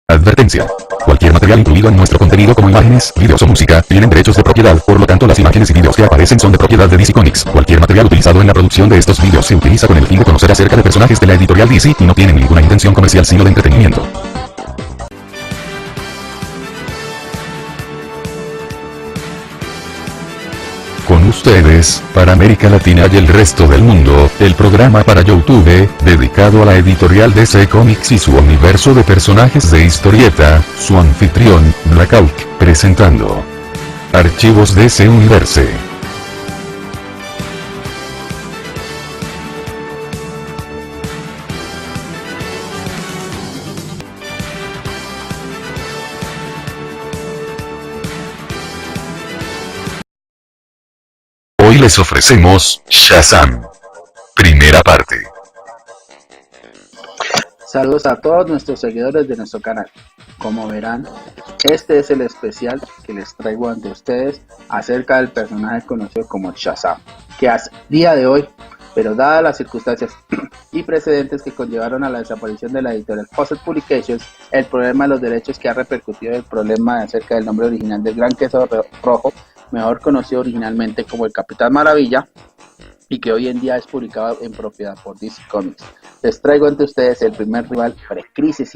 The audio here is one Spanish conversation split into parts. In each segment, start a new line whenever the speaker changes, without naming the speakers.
Advertencia. Cualquier material incluido en nuestro contenido como imágenes, videos o música, tienen derechos de propiedad, por lo tanto las imágenes y videos que aparecen son de propiedad de DC Comics. Cualquier material utilizado en la producción de estos videos se utiliza con el fin de conocer acerca de personajes de la editorial DC y no tiene ninguna intención comercial sino de entretenimiento. Con ustedes, para América Latina y el resto del mundo, el programa para YouTube, dedicado a la editorial DC Comics y su universo de personajes de historieta, su anfitrión, Blackout, presentando Archivos DC Universe. Hoy les ofrecemos Shazam. Primera parte.
Saludos a todos nuestros seguidores de nuestro canal. Como verán, este es el especial que les traigo ante ustedes acerca del personaje conocido como Shazam, que hasta día de hoy, pero dadas las circunstancias y precedentes que conllevaron a la desaparición de la editorial Fawcett Publications, el problema de los derechos que ha repercutido el problema acerca del nombre original del Gran Queso Rojo, mejor conocido originalmente como el Capitán Maravilla, y que hoy en día es publicado en propiedad por DC Comics. Les traigo ante ustedes el primer rival precrisis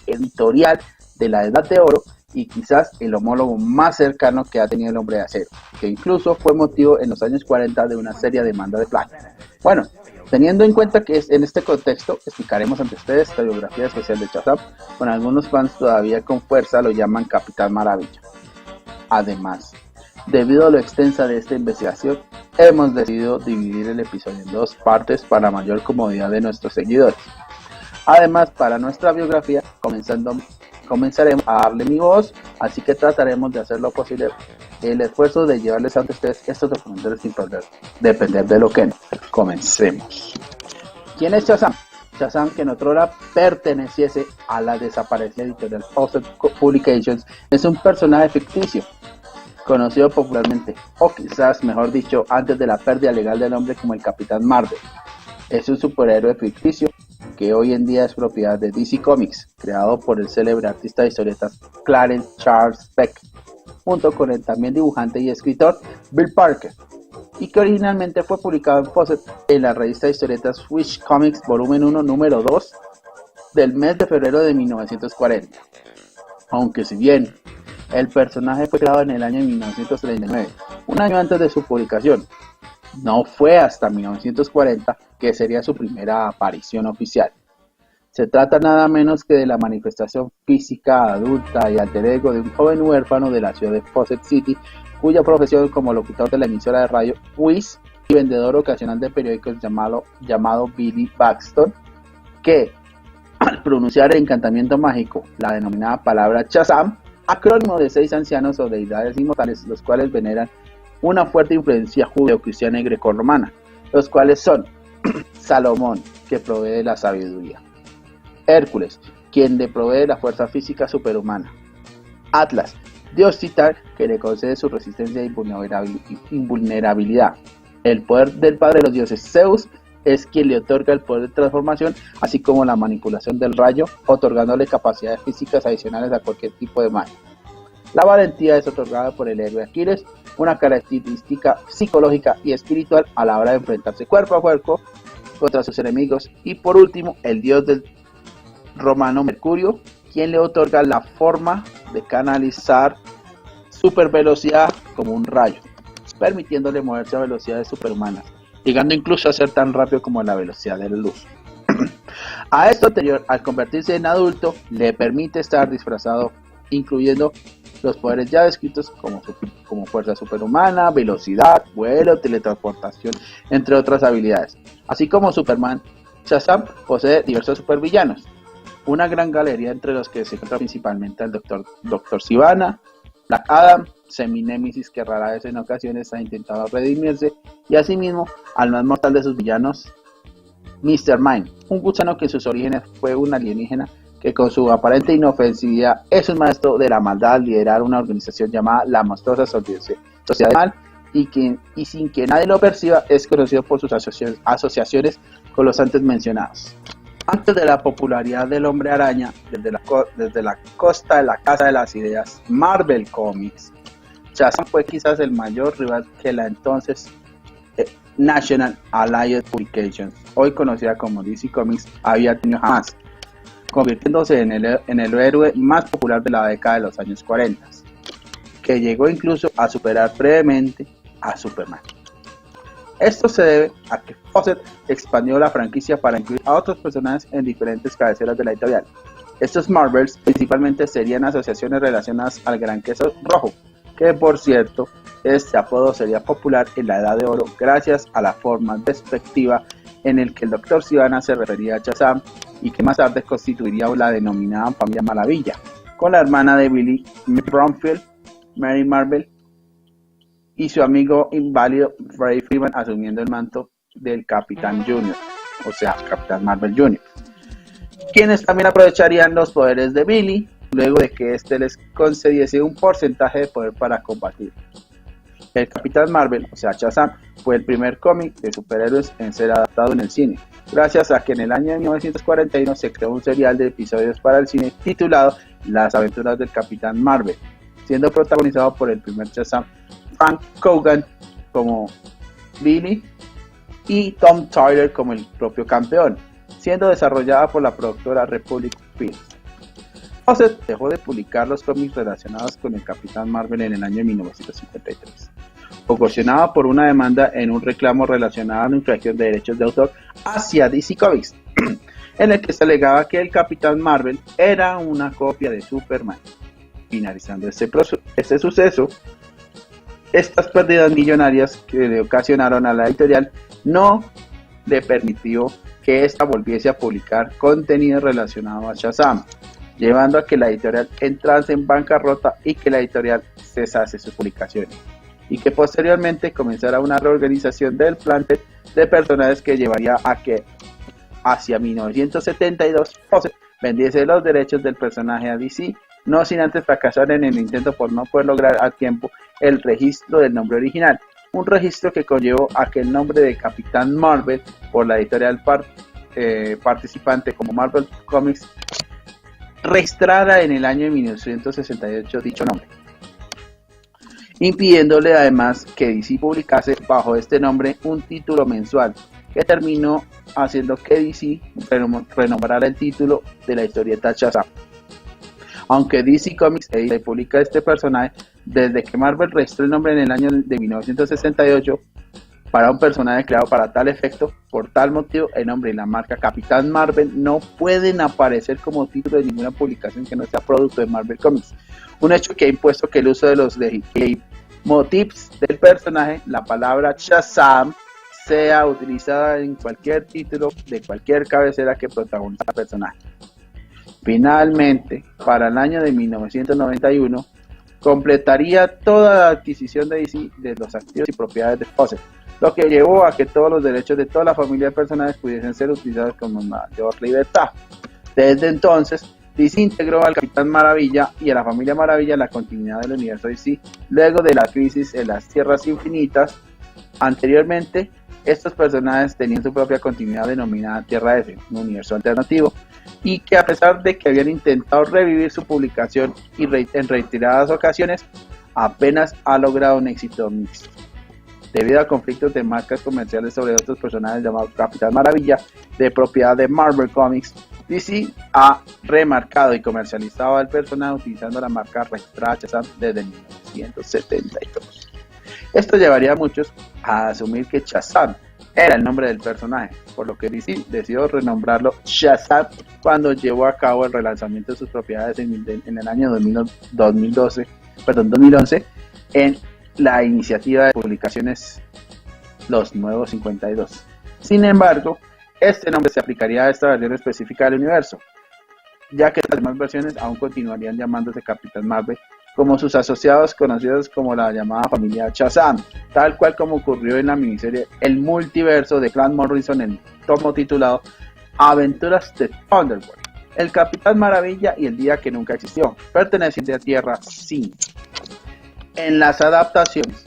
editorial de la Edad de Oro y quizás el homólogo más cercano que ha tenido el Hombre de Acero, que incluso fue motivo en los años 40 de una seria demanda de plagio. Bueno, teniendo en cuenta que en este contexto explicaremos ante ustedes la biografía especial de Shazam, con algunos fans todavía con fuerza lo llaman Capitán Maravilla. Además, debido a lo extensa de esta investigación, hemos decidido dividir el episodio en dos partes para mayor comodidad de nuestros seguidores. Además, para nuestra biografía, comenzaremos a darle mi voz, así que trataremos de hacer lo posible el esfuerzo de llevarles ante ustedes estos documentales sin depender de lo que no. Comencemos. ¿Quién es Shazam? Shazam, que en otrora perteneciese a la desaparecida editorial Fawcett Publications, es un personaje ficticio, conocido popularmente, o quizás mejor dicho, antes de la pérdida legal del nombre como el Capitán Marvel. Es un superhéroe ficticio que hoy en día es propiedad de DC Comics, creado por el célebre artista de historietas Clarence Charles Beck, junto con el también dibujante y escritor Bill Parker, y que originalmente fue publicado en Fawcett en la revista de historietas Wish Comics volumen 1 número 2 del mes de febrero de 1940. Aunque si bien el personaje fue creado en el año 1939, un año antes de su publicación, no fue hasta 1940 que sería su primera aparición oficial. Se trata nada menos que de la manifestación física, adulta y alter ego de un joven huérfano de la ciudad de Fawcett City, cuya profesión como locutor de la emisora de radio Wish y vendedor ocasional de periódicos llamado Billy Baxton, que al pronunciar el encantamiento mágico, la denominada palabra Shazam, acrónimo de 6 ancianos o deidades inmortales, los cuales veneran una fuerte influencia judeo-cristiana y grecorromana, los cuales son Salomón, que provee de la sabiduría; Hércules, quien le provee de la fuerza física superhumana; Atlas, dios titán, que le concede su resistencia e invulnerabilidad; el poder del padre de los dioses, Zeus, es quien le otorga el poder de transformación, así como la manipulación del rayo, otorgándole capacidades físicas adicionales a cualquier tipo de magia. La valentía es otorgada por el héroe Aquiles, una característica psicológica y espiritual a la hora de enfrentarse cuerpo a cuerpo contra sus enemigos. Y por último, el dios del romano Mercurio, quien le otorga la forma de canalizar supervelocidad como un rayo, permitiéndole moverse a velocidades superhumanas, llegando incluso a ser tan rápido como la velocidad de la luz. A esto anterior, al convertirse en adulto, le permite estar disfrazado, incluyendo los poderes ya descritos como fuerza superhumana, velocidad, vuelo, teletransportación, entre otras habilidades. Así como Superman, Shazam posee diversos supervillanos, una gran galería entre los que se encuentra principalmente el Dr. Sivana, Black Adam, Semi-Némesis, que rara vez en ocasiones ha intentado redimirse, y asimismo al más mortal de sus villanos, Mr. Mind, un gusano que en sus orígenes fue un alienígena que con su aparente inofensividad es un maestro de la maldad al liderar una organización llamada la monstruosa Sociedad del Mal, y sin que nadie lo perciba es conocido por sus asociaciones con los antes mencionados. Antes de la popularidad del Hombre Araña, desde la costa de la Casa de las Ideas, Marvel Comics, Shazam fue quizás el mayor rival que la entonces National Allied Publications, hoy conocida como DC Comics, había tenido jamás, convirtiéndose en el héroe más popular de la década de los años 40, que llegó incluso a superar brevemente a Superman. Esto se debe a que Fawcett expandió la franquicia para incluir a otros personajes en diferentes cabeceras de la editorial. Estos Marvels principalmente serían asociaciones relacionadas al Gran Queso Rojo, que por cierto, este apodo sería popular en la Edad de Oro gracias a la forma despectiva en el que el Dr. Sivana se refería a Shazam y que más tarde constituiría la denominada Familia Maravilla, con la hermana de Billy Bromfield, Mary Marvel, y su amigo inválido Freddie Freeman asumiendo el manto del Capitán Junior, o sea, Capitán Marvel Junior, quienes también aprovecharían los poderes de Billy luego de que éste les concediese un porcentaje de poder para combatir. El Capitán Marvel, o sea Shazam, fue el primer cómic de superhéroes en ser adaptado en el cine, gracias a que en el año de 1941 se creó un serial de episodios para el cine titulado Las aventuras del Capitán Marvel, siendo protagonizado por el primer Shazam, Frank Cogan como Billy y Tom Tyler como el propio campeón, siendo desarrollada por la productora Republic Films. Fawcett dejó de publicar los cómics relacionados con el Capitán Marvel en el año 1953, ocasionada por una demanda en un reclamo relacionado a la infracción de derechos de autor hacia DC Comics, en el que se alegaba que el Capitán Marvel era una copia de Superman. Finalizando este suceso, estas pérdidas millonarias que le ocasionaron a la editorial no le permitió que ésta volviese a publicar contenido relacionado a Shazam, llevando a que la editorial entrase en bancarrota y que la editorial cesase sus publicaciones, y que posteriormente comenzara una reorganización del plantel de personajes que llevaría a que hacia 1972 Fawcett vendiese los derechos del personaje a DC, no sin antes fracasar en el intento por no poder lograr a tiempo el registro del nombre original, un registro que conllevó a que el nombre de Capitán Marvel por la editorial participante como Marvel Comics registrara en el año de 1968 dicho nombre, impidiéndole además que DC publicase bajo este nombre un título mensual, que terminó haciendo que DC renombrara el título de la historieta Shazam. Aunque DC Comics edita y publica este personaje, desde que Marvel registró el nombre en el año de 1968 para un personaje creado para tal efecto, por tal motivo el nombre y la marca Capitán Marvel no pueden aparecer como título de ninguna publicación que no sea producto de Marvel Comics, un hecho que ha impuesto que el uso de los motifs del personaje, la palabra Shazam, sea utilizada en cualquier título de cualquier cabecera que protagoniza el personaje. Finalmente, para el año de 1991, completaría toda la adquisición de DC de los activos y propiedades de Fawcett, lo que llevó a que todos los derechos de toda la familia de personajes pudiesen ser utilizados con mayor libertad. Desde entonces, DC integró al Capitán Maravilla y a la familia Maravilla en la continuidad del universo DC, luego de la crisis en las Tierras Infinitas. Anteriormente, estos personajes tenían su propia continuidad denominada Tierra F, un universo alternativo, y que a pesar de que habían intentado revivir su publicación y en reiteradas ocasiones, apenas ha logrado un éxito mixto. Debido a conflictos de marcas comerciales sobre otros personajes llamados Capitán Maravilla, de propiedad de Marvel Comics, DC ha remarcado y comercializado al personaje utilizando la marca registrada Shazam desde 1972. Esto llevaría a muchos a asumir que Shazam era el nombre del personaje, por lo que DC decidió renombrarlo Shazam cuando llevó a cabo el relanzamiento de sus propiedades en el año 2011 en la iniciativa de publicaciones Los Nuevos 52. Sin embargo, este nombre se aplicaría a esta versión específica del universo, ya que las demás versiones aún continuarían llamándose Capitán Marvel, como sus asociados conocidos como la llamada familia Shazam, tal cual como ocurrió en la miniserie El Multiverso de Grant Morrison en el tomo titulado Aventuras de Thunderbolt, el Capitán Maravilla y el Día que Nunca Existió, perteneciente a Tierra 5. En las adaptaciones,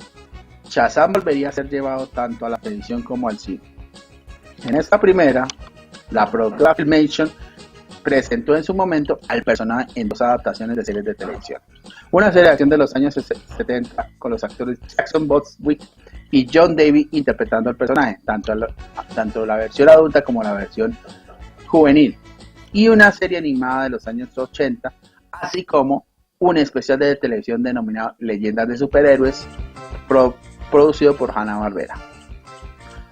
Shazam volvería a ser llevado tanto a la televisión como al cine. En esta primera, La productora Filmation presentó en su momento al personaje en 2 adaptaciones de series de televisión. Una serie de acción de los años 70 con los actores Jackson Bostwick y John Davis interpretando al personaje, tanto la versión adulta como la versión juvenil, y una serie animada de los años 80, así como un especial de televisión denominado Leyendas de Superhéroes, producido por Hanna-Barbera.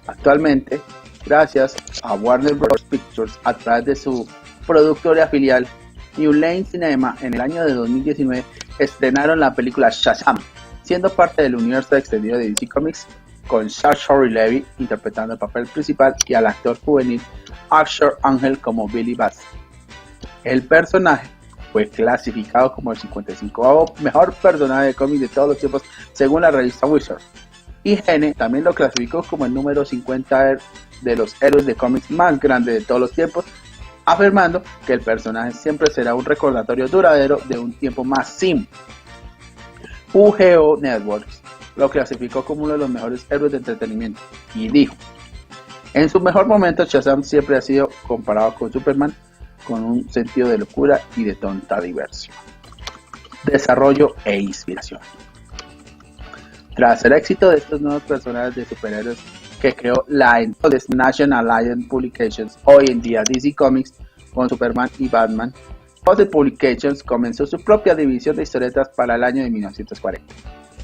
Actualmente, gracias a Warner Bros. Pictures, a través de su productora filial New Line Cinema, en el año de 2019 estrenaron la película Shazam, siendo parte del universo extendido de DC Comics, con Zachary Levi interpretando el papel principal y al actor juvenil Archer Angel como Billy Batson. El personaje fue clasificado como el 55º mejor personaje de cómics de todos los tiempos según la revista Wizard. IGN también lo clasificó como el número 50 de los héroes de cómics más grande de todos los tiempos, afirmando que el personaje siempre será un recordatorio duradero de un tiempo más simple. UGO Networks lo clasificó como uno de los mejores héroes de entretenimiento y dijo: en su mejor momento, Shazam siempre ha sido comparado con Superman, con un sentido de locura y de tonta diversión, desarrollo e inspiración. Tras el éxito de estos nuevos personajes de superhéroes que creó la entonces National Alliance Publications, hoy en día DC Comics, con Superman y Batman, Fawcett Publications comenzó su propia división de historietas para el año de 1940,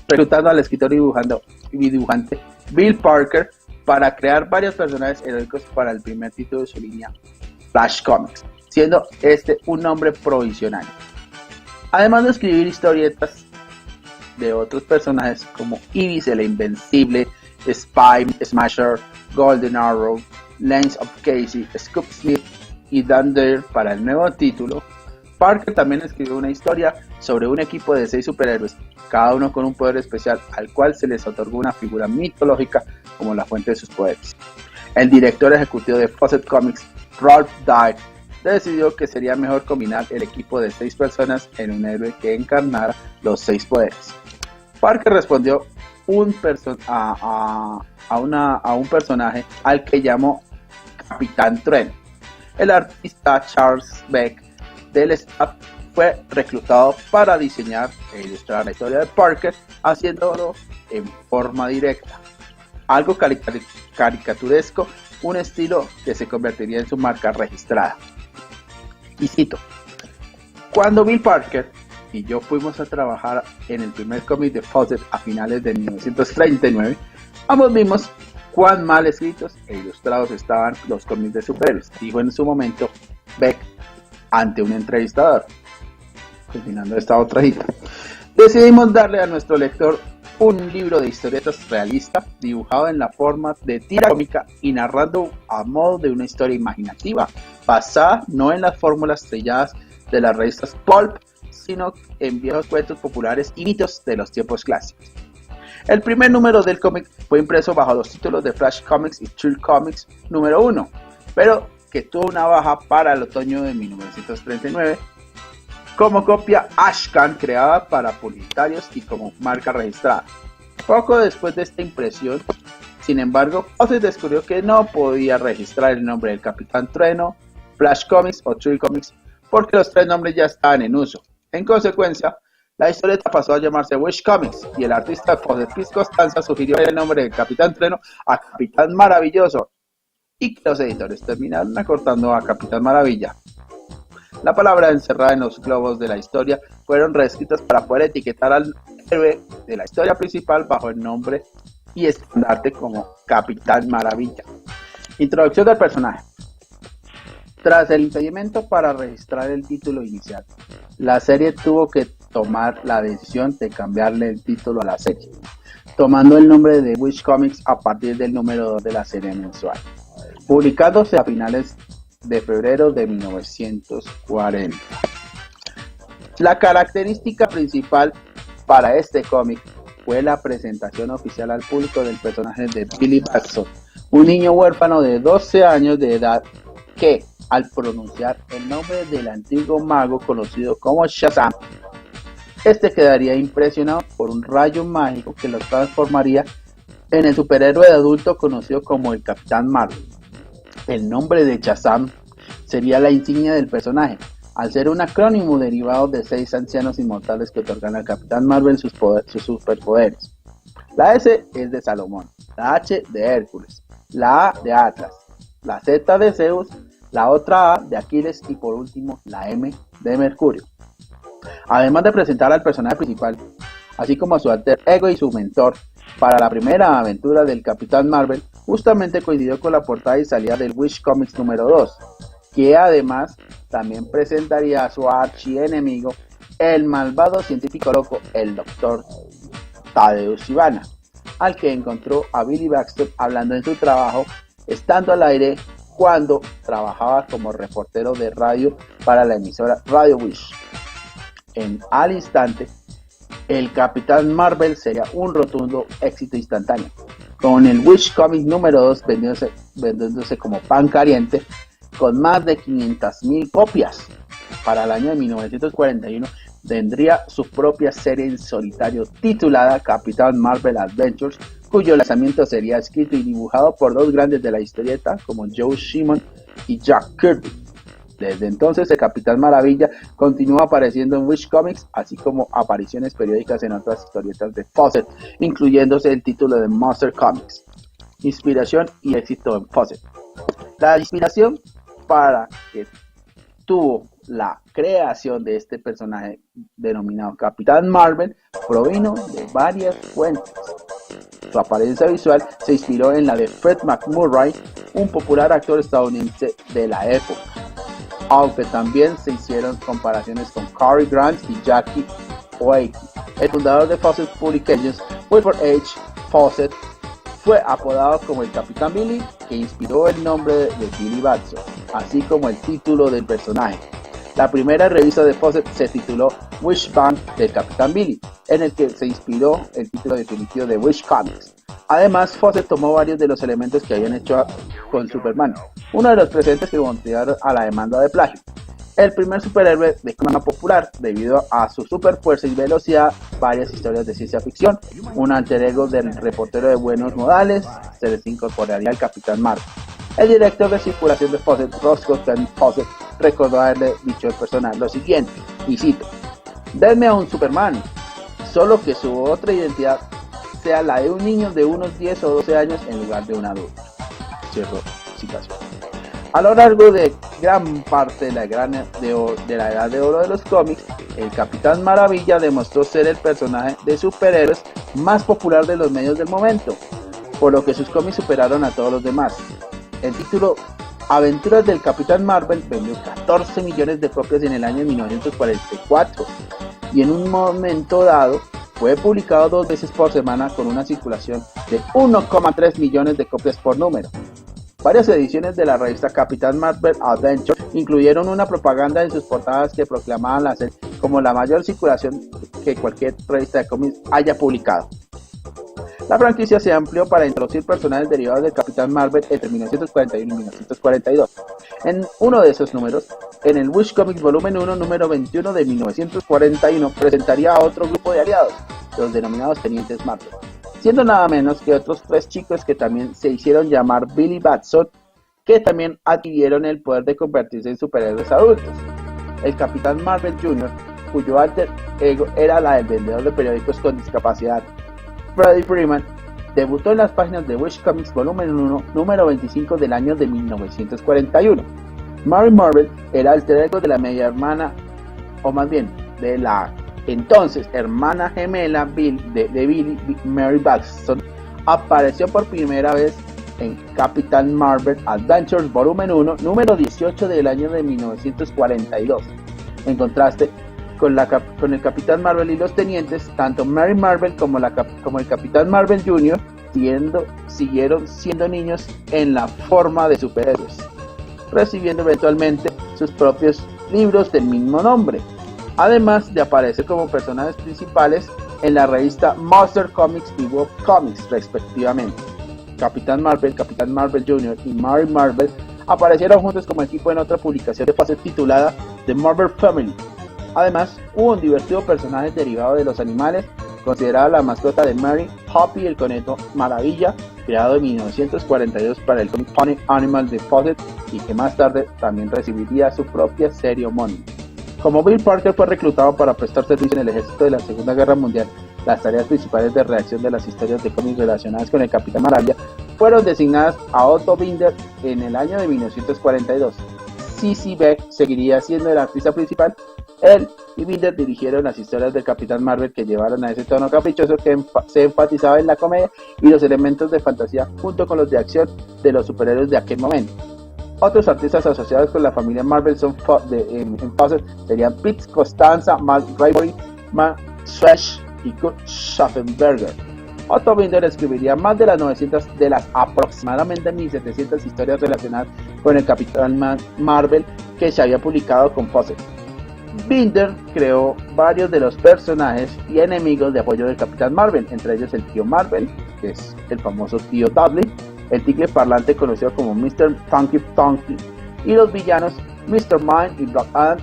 reclutando al escritor y dibujante Bill Parker para crear varios personajes heroicos para el primer título de su línea, Flash Comics, siendo este un nombre provisional. Además de escribir historietas de otros personajes como Ibis el Invencible, Spy, Smasher, Golden Arrow, Lance of Casey, Scoop Smith y Dunder para el nuevo título, Parker también escribió una historia sobre un equipo de 6 superhéroes, cada uno con un poder especial al cual se les otorgó una figura mitológica como la fuente de sus poderes. El director ejecutivo de Fawcett Comics, Ralph Dyer, decidió que sería mejor combinar el equipo de 6 personas en un héroe que encarnara los 6 poderes. Parker respondió a un personaje al que llamó Capitán Trueno. El artista Charles Beck del staff fue reclutado para diseñar e ilustrar la historia de Parker, haciéndolo en forma directa, algo caricaturesco, un estilo que se convertiría en su marca registrada. Y cito: cuando Bill Parker y yo fuimos a trabajar en el primer cómic de Fawcett a finales de 1939, ambos vimos cuán mal escritos e ilustrados estaban los cómics de superhéroes, dijo en su momento Beck ante un entrevistador. Continuando esta otra cita: decidimos darle a nuestro lector un libro de historietas realista, dibujado en la forma de tira cómica y narrando a modo de una historia imaginativa, basada no en las fórmulas trilladas de las revistas pulp, sino en viejos cuentos populares y mitos de los tiempos clásicos. El primer número del cómic fue impreso bajo los títulos de Flash Comics y Chill Comics número 1, pero que tuvo una baja para el otoño de 1939 como copia Ashcan creada para publicitarios y como marca registrada. Poco después de esta impresión, sin embargo, Fawcett descubrió que no podía registrar el nombre del Capitán Trueno, Flash Comics o Chill Comics porque los 3 nombres ya estaban en uso. En consecuencia, la historieta pasó a llamarse Wish Comics y el artista Fawcett Piz Costanza sugirió el nombre de Capitán Trueno a Capitán Maravilloso, y que los editores terminaron acortando a Capitán Maravilla. La palabra encerrada en los globos de la historia fueron reescritas para poder etiquetar al héroe de la historia principal bajo el nombre y estandarte como Capitán Maravilla. Introducción del personaje. Tras el impedimento para registrar el título inicial, la serie tuvo que tomar la decisión de cambiarle el título a la serie, tomando el nombre de Wish Comics a partir del número 2 de la serie mensual, publicándose a finales de febrero de 1940. La característica principal para este cómic fue la presentación oficial al público del personaje de Billy Batson, un niño huérfano de 12 años de edad que, al pronunciar el nombre del antiguo mago conocido como Shazam, este quedaría impresionado por un rayo mágico que lo transformaría en el superhéroe de adulto conocido como el Capitán Marvel. El nombre de Shazam sería la insignia del personaje, al ser un acrónimo derivado de 6 ancianos inmortales que otorgan al Capitán Marvel sus superpoderes. La S es de Salomón, la H de Hércules, la A de Atlas, la Z de Zeus, la otra A de Aquiles y por último la M de Mercurio. Además de presentar al personaje principal, así como a su alter ego y su mentor, para la primera aventura del Capitán Marvel, justamente coincidió con la portada y salida del Wish Comics número 2, que además también presentaría a su archienemigo, el malvado científico loco, el Dr. Tadeusz Ivana, al que encontró a Billy Batson hablando en su trabajo, estando al aire cuando trabajaba como reportero de radio para la emisora Radio Wish. Al instante, el Capitán Marvel sería un rotundo éxito instantáneo, con el Wish Comics número 2 vendiéndose como pan caliente, con más de 500,000 copias. Para el año de 1941 tendría su propia serie en solitario titulada Capitán Marvel Adventures, cuyo lanzamiento sería escrito y dibujado por 2 grandes de la historieta como Joe Simon y Jack Kirby. Desde entonces el Capitán Maravilla continúa apareciendo en Wish Comics, así como apariciones periódicas en otras historietas de Fawcett, incluyéndose el título de Monster Comics. Inspiración y éxito en Fawcett. La inspiración para que tuvo la creación de este personaje denominado Capitán Marvel provino de varias fuentes. Su apariencia visual se inspiró en la de Fred McMurray, un popular actor estadounidense de la época, aunque también se hicieron comparaciones con Cary Grant y Jackie Oakie. El fundador de Fawcett Publications, Wilford H. Fawcett, fue apodado como el Capitán Billy, que inspiró el nombre de Billy Batson, así como el título del personaje. La primera revista de Fawcett se tituló Wish Bang del Capitán Billy, en el que se inspiró el título definitivo de Wish Comics. Además, Fawcett tomó varios de los elementos que habían hecho con Superman, uno de los presentes que motivaron a la demanda de plagio. El primer superhéroe de cultura popular, debido a su superfuerza y velocidad, varias historias de ciencia ficción, un alter ego del reportero de buenos modales, se les incorporaría al Capitán Marvel. El director de circulación de Fawcett, Roscoe Kent Fawcett, recordó haberle dicho al personaje lo siguiente, y cito: "Denme a un Superman, solo que su otra identidad sea la de un niño de unos 10 o 12 años en lugar de un adulto". Cierro citación. A lo largo de gran parte de la edad de oro de los cómics, el Capitán Maravilla demostró ser el personaje de superhéroes más popular de los medios del momento, por lo que sus cómics superaron a todos los demás. El título Aventuras del Capitán Marvel vendió 14 millones de copias en el año 1944 y en un momento dado fue publicado 2 veces por semana con una circulación de 1,3 millones de copias por número. Varias ediciones de la revista Capitán Marvel Adventure incluyeron una propaganda en sus portadas que proclamaban la serie como la mayor circulación que cualquier revista de cómics haya publicado. La franquicia se amplió para introducir personajes derivados del Capitán Marvel entre 1941 y 1942. En uno de esos números, en el Wish Comics Volumen 1, número 21 de 1941, presentaría a otro grupo de aliados, los denominados Tenientes Marvel, siendo nada menos que otros 3 chicos que también se hicieron llamar Billy Batson, que también adquirieron el poder de convertirse en superhéroes adultos. El Capitán Marvel Jr., cuyo alter ego era la del vendedor de periódicos con discapacidad, Freddie Freeman, debutó en las páginas de Wish Comics Volumen 1, número 25 del año de 1941. Mary Marvel era alter ego de la media hermana, o más bien, de la entonces hermana gemela de Billy, Mary Batson. Apareció por primera vez en Capitán Marvel Adventures Volumen 1, número 18 del año de 1942. En contraste con el Capitán Marvel y los tenientes, tanto Mary Marvel como el Capitán Marvel Jr. siguieron siendo niños en la forma de superhéroes, recibiendo eventualmente sus propios libros del mismo nombre, además de aparecer como personajes principales en la revista Monster Comics y Wolf Comics respectivamente. Capitán Marvel Jr. y Mary Marvel aparecieron juntos como equipo en otra publicación de Fawcett titulada The Marvel Family. Además, hubo un divertido personaje derivado de los animales, considerada la mascota de Mary, Hoppy el conejo Maravilla, creado en 1942 para el cómic Funny Animal de Fawcett y que más tarde también recibiría su propia serie homónima. Como Bill Parker fue reclutado para prestar servicio en el ejército de la Segunda Guerra Mundial, las tareas principales de redacción de las historias de cómics relacionadas con el Capitán Maravilla fueron designadas a Otto Binder en el año de 1942. C.C. Beck seguiría siendo el artista principal. Él y Binder dirigieron las historias del Capitán Marvel que llevaron a ese tono caprichoso que se enfatizaba en la comedia y los elementos de fantasía junto con los de acción de los superhéroes de aquel momento. Otros artistas asociados con la familia Marvel en Fawcett serían Pete Costanza, Mark Raymond, Mark Swash y Kurt Schaffenberger. Otto Binder escribiría más de las 900 de las aproximadamente 1700 historias relacionadas con el Capitán Marvel que se había publicado con Fawcett. Binder creó varios de los personajes y enemigos de apoyo del Capitán Marvel, entre ellos el tío Marvel, que es el famoso tío Dudley, el tigre parlante conocido como Mr. Tonky Tonky, y los villanos Mr. Mind y Black Adam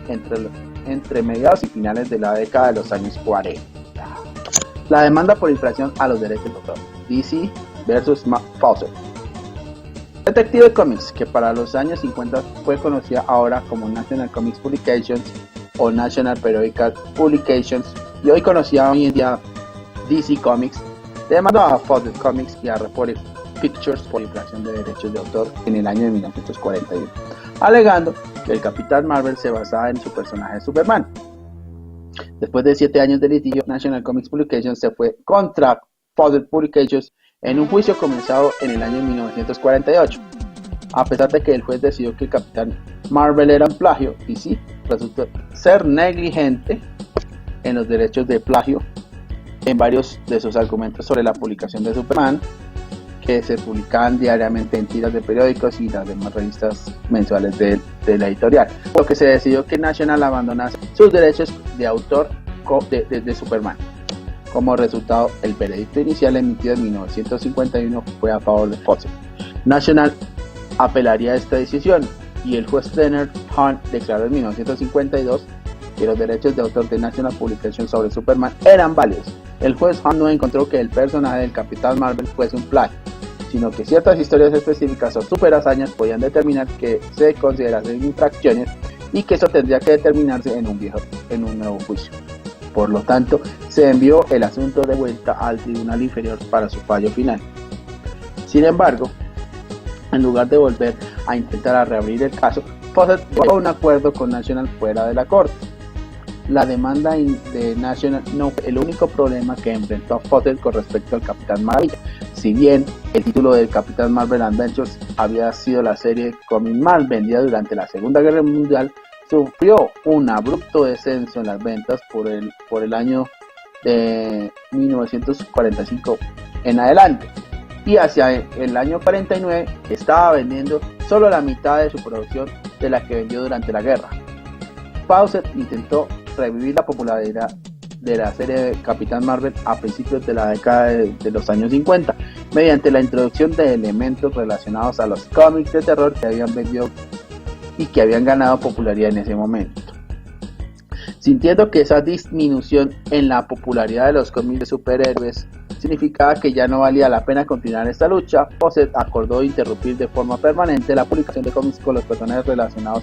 entre mediados y finales de la década de los años 40. La demanda por infracción a los derechos de autor, DC vs. Fawcett. Detective Comics, que para los años 50 fue conocida ahora como National Comics Publications o National Periodical Publications y hoy conocida hoy en día DC Comics, demandó a Fawcett Comics y a Republic Pictures por infracción de derechos de autor en el año de 1941, alegando que el Capitán Marvel se basaba en su personaje Superman. Después de 7 años de litigio, National Comics Publications se fue contra Fawcett Publications en un juicio comenzado en el año 1948. A pesar de que el juez decidió que el Capitán Marvel era un plagio, DC resultó ser negligente en los derechos de plagio en varios de sus argumentos sobre la publicación de Superman, que se publicaban diariamente en tiras de periódicos y las demás revistas mensuales de la editorial, por lo que se decidió que National abandonase sus derechos de autor de Superman. Como resultado, el veredicto inicial emitido en 1951 fue a favor de Fawcett. National apelaría esta decisión y el juez Leonard Hunt declaró en 1952 que los derechos de autor de National Publications sobre Superman eran válidos. El juez Hunt no encontró que el personaje del Capitán Marvel fuese un plagio, sino que ciertas historias específicas o superhazañas podían determinar que se considerasen infracciones y que eso tendría que determinarse en un nuevo juicio. Por lo tanto, se envió el asunto de vuelta al tribunal inferior para su fallo final. Sin embargo, en lugar de volver a intentar reabrir el caso, Fawcett llegó a un acuerdo con National fuera de la corte. La demanda de National no fue el único problema que enfrentó a Fawcett con respecto al Capitán Maravilla. Si bien el título del Capitán Marvel Adventures había sido la serie cómic más vendida durante la Segunda Guerra Mundial, sufrió un abrupto descenso en las ventas por el año de 1945 en adelante, y hacia el año 49 estaba vendiendo solo la mitad de su producción de la que vendió durante la guerra. Fawcett intentó revivir la popularidad de la serie de Capitán Marvel a principios de la década de los años 50 mediante la introducción de elementos relacionados a los cómics de terror que habían vendido y que habían ganado popularidad en ese momento. Sintiendo que esa disminución en la popularidad de los cómics de superhéroes significaba que ya no valía la pena continuar esta lucha, Fawcett acordó interrumpir de forma permanente la publicación de cómics con los personajes relacionados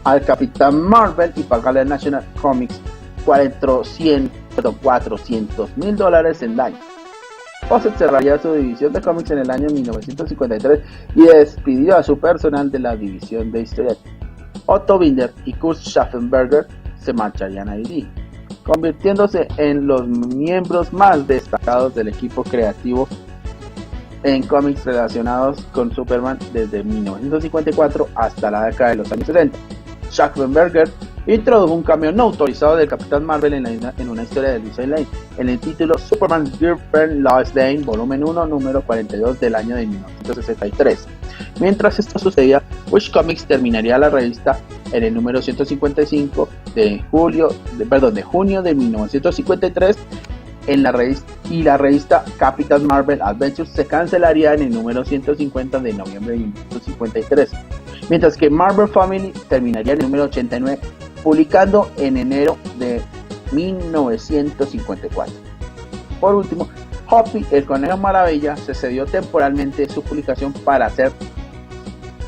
al Capitán Marvel y pagarle a National Comics $400,000 en daños. Fawcett cerraría su división de cómics en el año 1953 y despidió a su personal de la división de historietas. Otto Binder y Kurt Schaffenberger se marcharían a DC, convirtiéndose en los miembros más destacados del equipo creativo en cómics relacionados con Superman desde 1954 hasta la década de los años 60. Schaffenberger introdujo un cambio no autorizado del Capitán Marvel en una historia de Lois Lane, en el título Superman's Girlfriend Lois Lane, volumen 1, número 42 del año de 1963. Mientras esto sucedía, Wish Comics terminaría la revista en el número 155 de junio de 1953 la revista Capitán Marvel Adventures se cancelaría en el número 150 de noviembre de 1953, mientras que Marvel Family terminaría en el número 89, publicando en enero de 1954. Por último, Hoppy, el Conejo Maravilla, se cedió temporalmente su publicación para ser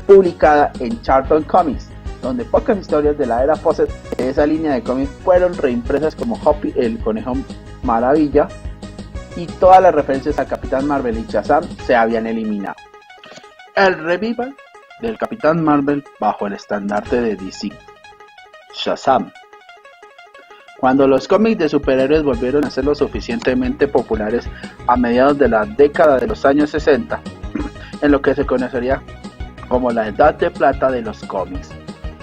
publicada en Charlton Comics, donde pocas historias de la era Fawcett de esa línea de cómics fueron reimpresas como Hoppy, el Conejo Maravilla, y todas las referencias a Capitán Marvel y Shazam se habían eliminado. El revival del Capitán Marvel bajo el estandarte de DC. Shazam. Cuando los cómics de superhéroes volvieron a ser lo suficientemente populares a mediados de la década de los años 60, en lo que se conocería como la Edad de Plata de los cómics,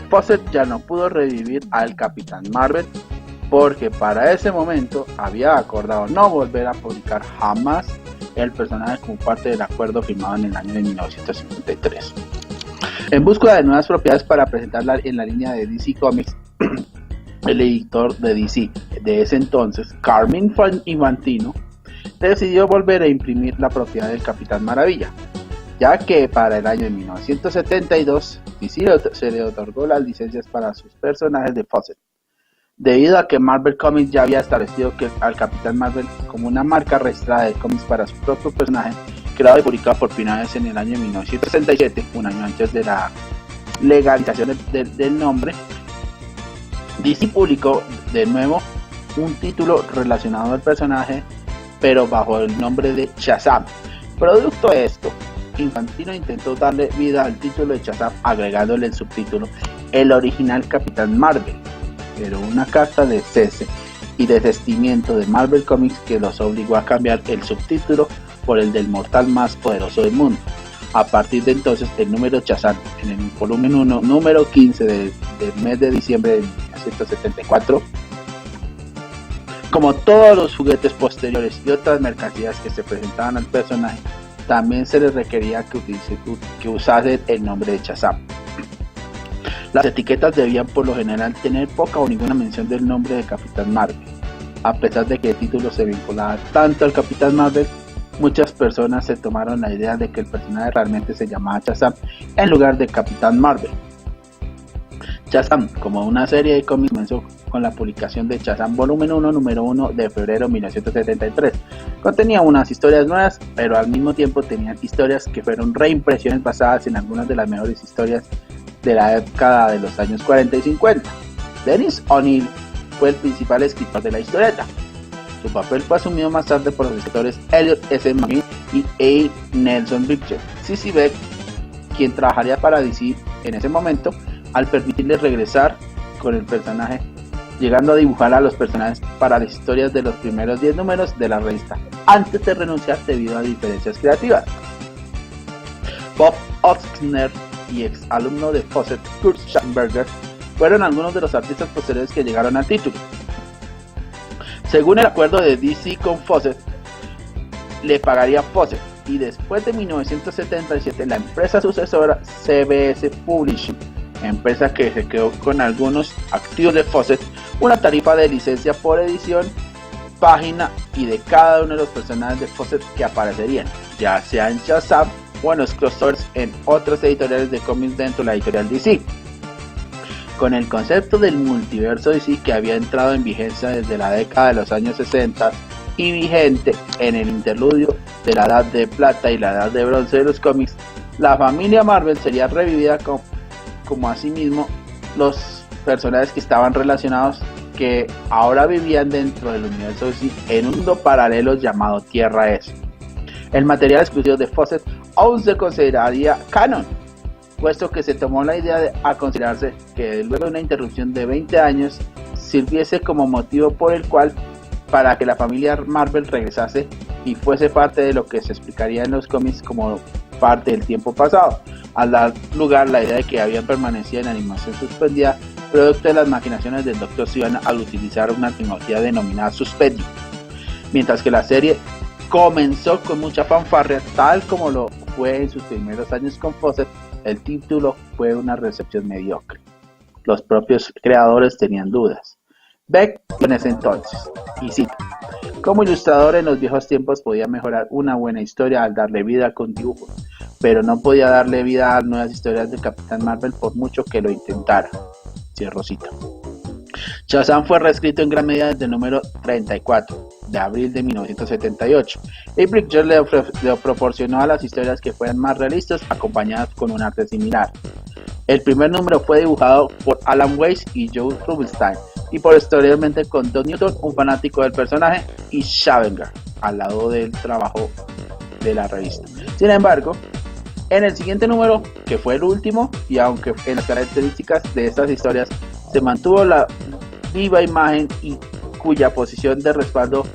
Fawcett ya no pudo revivir al Capitán Marvel porque para ese momento había acordado no volver a publicar jamás el personaje como parte del acuerdo firmado en el año de 1953. En búsqueda de nuevas propiedades para presentarla en la línea de DC Comics, el editor de DC de ese entonces, Carmine Infantino, decidió volver a imprimir la propiedad del Capitán Maravilla, ya que para el año de 1972 DC se le otorgó las licencias para sus personajes de Fawcett, debido a que Marvel Comics ya había establecido al Capitán Marvel como una marca registrada de cómics para su propio personaje, creado y publicado por primera vez en el año de 1967, un año antes de la legalización del nombre. DC publicó de nuevo un título relacionado al personaje, pero bajo el nombre de Shazam. Producto de esto, Infantino intentó darle vida al título de Shazam agregándole el subtítulo El original Capitán Marvel, pero una carta de cese y desistimiento de Marvel Comics que los obligó a cambiar el subtítulo por el del mortal más poderoso del mundo. A partir de entonces, el número Shazam en el volumen 1, número 15 del mes de diciembre de 1974, como todos los juguetes posteriores y otras mercancías que se presentaban al personaje, también se les requería que usase el nombre de Shazam. Las etiquetas debían por lo general tener poca o ninguna mención del nombre de Capitán Marvel. A pesar de que el título se vinculaba tanto al Capitán Marvel, muchas personas se tomaron la idea de que el personaje realmente se llamaba Shazam en lugar de Capitán Marvel. Shazam, como una serie de cómics, comenzó con la publicación de Shazam Volumen 1, número 1 de febrero de 1973. Contenía unas historias nuevas, pero al mismo tiempo tenían historias que fueron reimpresiones basadas en algunas de las mejores historias de la década de los años 40 y 50. Dennis O'Neil fue el principal escritor de la historieta. Su papel fue asumido más tarde por los escritores Elliot S. McGinn y A. Nelson Richter. C.C. Beck, quien trabajaría para DC en ese momento, al permitirle regresar con el personaje, llegando a dibujar a los personajes para las historias de los primeros 10 números de la revista, antes de renunciar debido a diferencias creativas. Bob Oxner y ex alumno de Fawcett, Kurt Schamberger, fueron algunos de los artistas posteriores que llegaron al título. Según el acuerdo de DC con Fawcett, le pagaría Fawcett, y después de 1977 la empresa sucesora CBS Publishing, empresa que se quedó con algunos activos de Fawcett, una tarifa de licencia por edición, página y de cada uno de los personajes de Fawcett que aparecerían, ya sea en Shazam o en los crossovers en otras editoriales de cómics dentro de la editorial DC. Con el concepto del multiverso DC que había entrado en vigencia desde la década de los años 60 y vigente en el interludio de la Edad de Plata y la Edad de Bronce de los cómics, la familia Marvel sería revivida como asimismo los personajes que estaban relacionados, que ahora vivían dentro del universo DC en un mundo paralelo llamado Tierra S. El material exclusivo de Fawcett aún se consideraría canon, puesto que se tomó la idea a considerarse que luego de una interrupción de 20 años sirviese como motivo por el cual para que la familia Marvel regresase y fuese parte de lo que se explicaría en los cómics como parte del tiempo pasado, al dar lugar la idea de que habían permanecido en animación suspendida producto de las maquinaciones del Dr. Sivana al utilizar una tecnología denominada Suspendium. Mientras que la serie comenzó con mucha fanfarria, tal como lo fue en sus primeros años con Fawcett, el título fue una recepción mediocre. Los propios creadores tenían dudas. Beck en ese entonces, y cito: como ilustrador en los viejos tiempos podía mejorar una buena historia al darle vida con dibujos, pero no podía darle vida a nuevas historias de Capitán Marvel por mucho que lo intentara. Cierro cita. Shazam fue reescrito en gran medida desde el número 34, de abril de 1978, y Bridger le proporcionó a las historias que fueran más realistas, acompañadas con un arte similar. El primer número fue dibujado por Alan Weiss y Joe Rubinstein, y posteriormente con Don Newton, un fanático del personaje, y Schaefer, al lado del trabajo de la revista. Sin embargo, en el siguiente número, que fue el último, y aunque en las características de estas historias se mantuvo la viva imagen y cuya posición de respaldo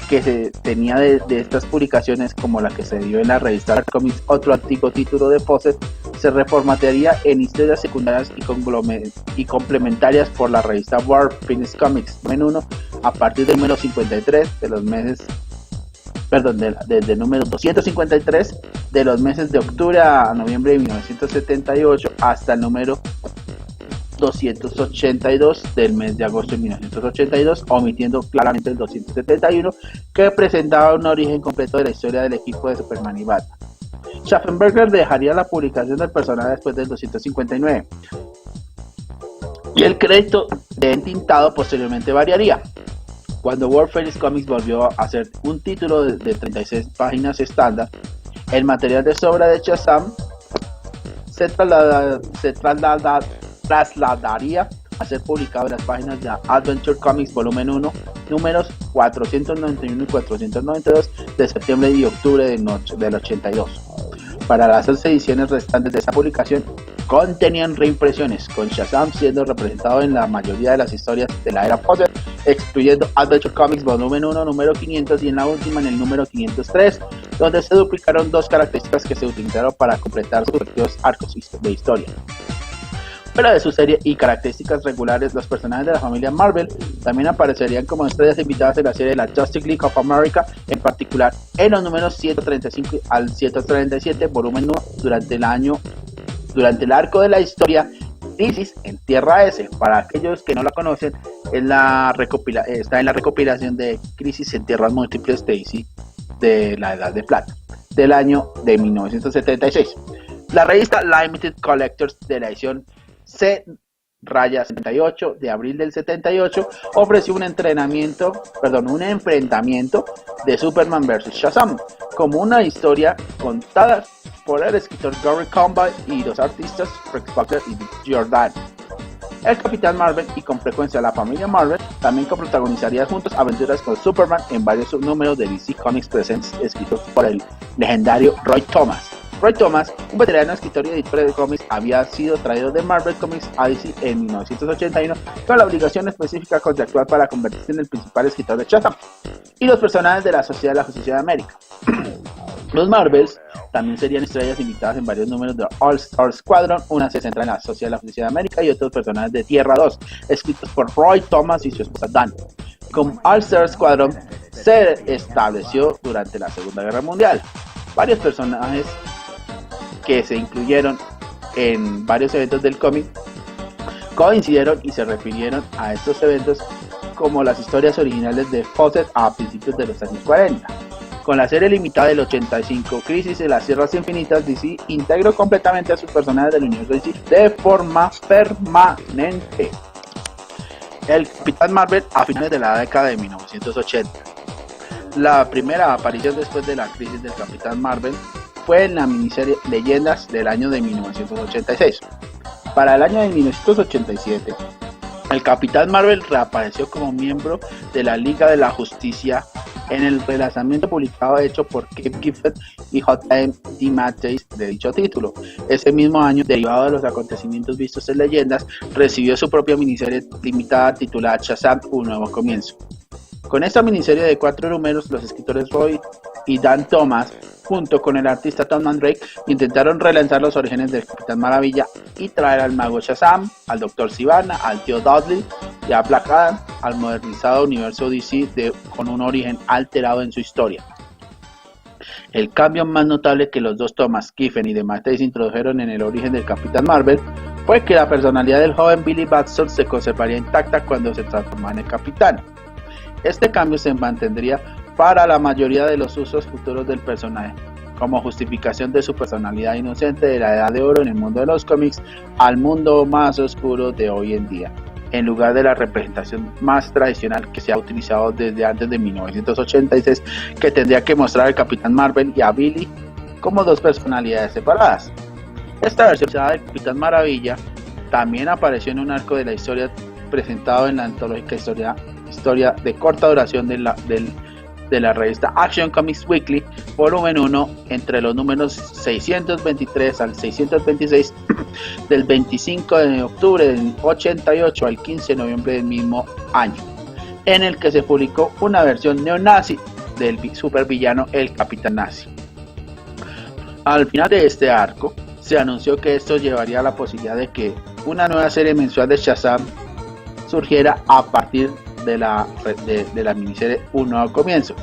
que se tenía de estas publicaciones, como la que se dio en la revista Dark Comics, otro antiguo título de Fawcett, se reformatearía en historias secundarias y complementarias por la revista War Phoenix Comics volumen 1 a partir del número 53 de los meses, desde el número 253 de los meses de octubre a noviembre de 1978 hasta el número 282 del mes de agosto de 1982, omitiendo claramente el 271, que presentaba un origen completo de la historia del equipo de Superman y Batman. Schaffenberger dejaría la publicación del personaje después del 259, y el crédito de entintado posteriormente variaría. Cuando World Phoenix Comics volvió a hacer un título de 36 páginas estándar, el material de sobra de Shazam se trasladaría a ser publicado en las páginas de Adventure Comics volumen 1, números 491 y 492 de septiembre y octubre del 82. Para las 11 ediciones restantes de esta publicación contenían reimpresiones, con Shazam siendo representado en la mayoría de las historias de la era Fawcett, excluyendo Adventure Comics volumen 1, número 500, y en la última, en el número 503, donde se duplicaron dos características que se utilizaron para completar sus respectivos arcos de historia. Fuera de su serie y características regulares, los personajes de la familia Marvel también aparecerían como estrellas invitadas en la serie de la Justice League of America, en particular en los números 135 al 137, volumen 1, durante el arco de la historia Crisis en Tierra S. Para aquellos que no la conocen, está en la recopilación de Crisis en Tierras Múltiples de DC de la Edad de Plata, del año de 1976. La revista Limited Collectors de la edición C-78 de abril del 78 ofreció un enfrentamiento de Superman vs. Shazam, como una historia contada por el escritor Gary Conway y los artistas Rex Buckler y Dick Giordano. El Capitán Marvel, y con frecuencia la familia Marvel, también coprotagonizaría juntos aventuras con Superman en varios subnúmeros de DC Comics Presents, escritos por el legendario Roy Thomas. Roy Thomas, un veterano escritor y editor de cómics, había sido traído de Marvel Comics a DC en 1981 con la obligación específica contractual para convertirse en el principal escritor de Shazam y los personajes de la Sociedad de la Justicia de América. Los Marvels también serían estrellas invitadas en varios números de All Star Squadron. Una se centra en la Sociedad de la Justicia de América y otros personajes de Tierra 2, escritos por Roy Thomas y su esposa Dan. Con All Star Squadron se estableció durante la Segunda Guerra Mundial. Varios personajes que se incluyeron en varios eventos del cómic coincidieron y se refirieron a estos eventos como las historias originales de Fawcett a principios de los años 40. Con la serie limitada del 85, Crisis en las Tierras Infinitas, DC integró completamente a sus personajes del universo DC de forma permanente. El Capitán Marvel a finales de la década de 1980. La primera aparición después de la crisis del Capitán Marvel fue en la miniserie Leyendas del año de 1986. Para el año de 1987, el Capitán Marvel reapareció como miembro de la Liga de la Justicia en el relanzamiento publicado hecho por Keith Giffen y J.M. DeMatteis de dicho título. Ese mismo año, derivado de los acontecimientos vistos en Leyendas, recibió su propia miniserie limitada titulada Shazam: Un Nuevo Comienzo. Con esta miniserie de 4 números, los escritores Roy y Dan Thomas, junto con el artista Tom Mandrake, intentaron relanzar los orígenes del Capitán Maravilla y traer al mago Shazam, al Dr. Sivana, al tío Dudley y a Black Adam al modernizado universo DC con un origen alterado en su historia. El cambio más notable que los dos Thomas, Giffen y DeMatteis introdujeron en el origen del Capitán Marvel fue que la personalidad del joven Billy Batson se conservaría intacta cuando se transformara en el Capitán. Este cambio se mantendría para la mayoría de los usos futuros del personaje, como justificación de su personalidad inocente de la Edad de Oro en el mundo de los cómics al mundo más oscuro de hoy en día. en lugar de la representación más tradicional que se ha utilizado desde antes de 1986, que tendría que mostrar al Capitán Marvel y a Billy como dos personalidades separadas. Esta versión del Capitán Maravilla también apareció en un arco de la historia presentado en la antológica historia de corta duración de la revista Action Comics Weekly, volumen 1, entre los números 623 al 626 del 25 de octubre del 88 al 15 de noviembre del mismo año, en el que se publicó una versión neonazi del supervillano el Capitán Nazi. Al final de este arco, se anunció que esto llevaría a la posibilidad de que una nueva serie mensual de Shazam surgiera a partir de la miniserie Un Nuevo Comienzo.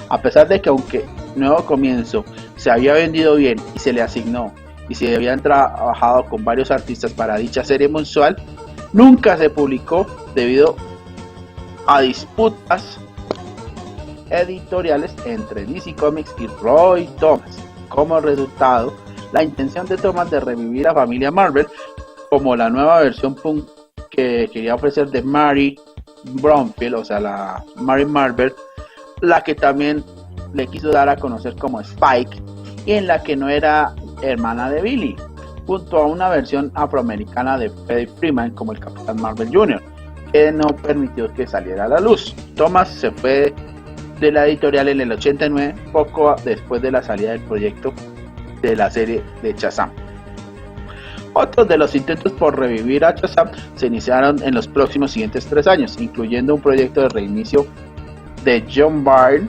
A pesar de que aunque Nuevo Comienzo se había vendido bien y se le asignó y se habían trabajado con varios artistas para dicha serie mensual, nunca se publicó debido a disputas editoriales entre DC Comics y Roy Thomas. Como resultado, la intención de Thomas de revivir a familia Marvel como la nueva versión punk que quería ofrecer de Mary Bromfield, o sea, la Mary Marvel, la que también le quiso dar a conocer como Spike, y en la que no era hermana de Billy, junto a una versión afroamericana de Freddie Freeman como el Capitán Marvel Jr., que no permitió que saliera a la luz. Thomas se fue de la editorial en el 89, poco después de la salida del proyecto de la serie de Shazam. Otros de los intentos por revivir a Shazam se iniciaron en los próximos siguientes 3 años, incluyendo un proyecto de reinicio de John Byrne,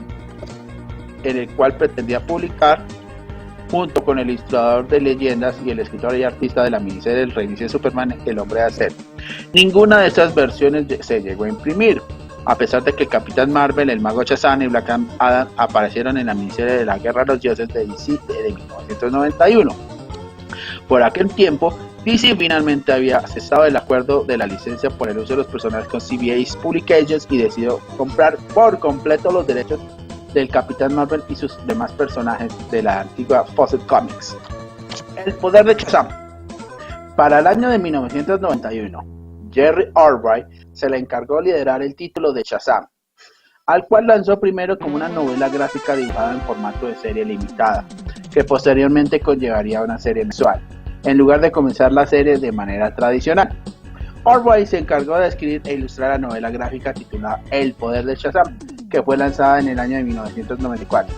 en el cual pretendía publicar, junto con el ilustrador de leyendas y el escritor y artista de la miniserie El reinicio de Superman, El Hombre de Acero. Ninguna de estas versiones se llegó a imprimir, a pesar de que el Capitán Marvel, el Mago Shazam y Black Adam aparecieron en la miniserie de la Guerra de los Dioses de DC de 1991. Por aquel tiempo, DC finalmente había cesado el acuerdo de la licencia por el uso de los personajes con CBS Publications y decidió comprar por completo los derechos del Capitán Marvel y sus demás personajes de la antigua Fawcett Comics. El poder de Shazam. Para el año de 1991, Jerry Albright se le encargó liderar el título de Shazam, al cual lanzó primero como una novela gráfica dibujada en formato de serie limitada, que posteriormente conllevaría una serie mensual, en lugar de comenzar la serie de manera tradicional. Albright se encargó de escribir e ilustrar la novela gráfica titulada El Poder de Shazam, que fue lanzada en el año de 1994.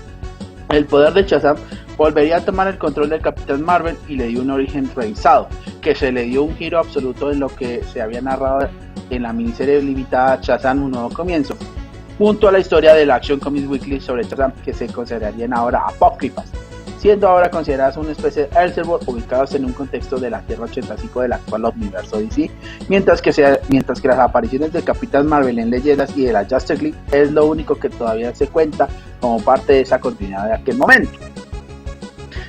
El Poder de Shazam volvería a tomar el control del Capitán Marvel y le dio un origen revisado, que se le dio un giro absoluto en lo que se había narrado en la miniserie limitada Shazam Un Nuevo Comienzo, junto a la historia de la Action Comics Weekly sobre Shazam, que se considerarían ahora apócrifas, siendo ahora consideradas una especie de Elseworld ubicados en un contexto de la Tierra 85 del actual universo DC, mientras que las apariciones del Capitán Marvel en Leyendas y de la Justice League es lo único que todavía se cuenta como parte de esa continuidad de aquel momento.